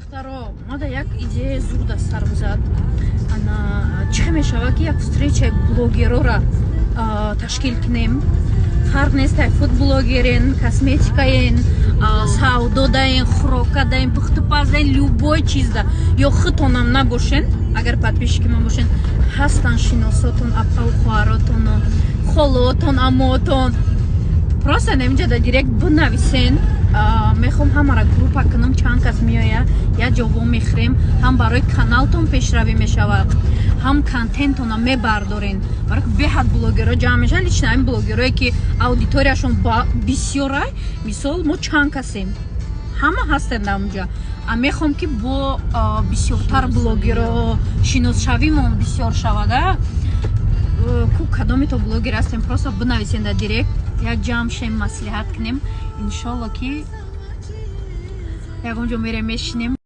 духтаро, мада як идея зуда сар зад. Ана чӣ мешавад ки як встречаи блогерора ташкил кунем. Фарқ нест фуд блогерин, косметикаин, савдо даин, хӯрока даин, пухтупаз даин, любой чиз да. Ё худтонам набошен, агар подписчики ман бошен, ҳастан шиносотон, апалхӯаротону, холотон, аммотон. Просто немҷада директ бинависен. Мехом ҳамара группа кунам, чанд кас меоя, як ҷо вомехӯрем, ҳам барои каналтон пешравӣ мешавад, ҳам контентона мебардорен. Барои ки беҳад блогерҳо ҷамъ мешаванд, лично ҳамин блогерое ки аудиторияшон бисёрай, мисол мо чанд касем, ҳама ҳастем дар онҷа. Мехом ки бо бисёртар блогерҳо шиносшавимон бисёр шавада. Ку кадомито блогер ҳастем, просто бинависен дар директ, як ҷамъ шем маслиҳат кунем. Иншолло ки ягон ҷо мерем мешинем.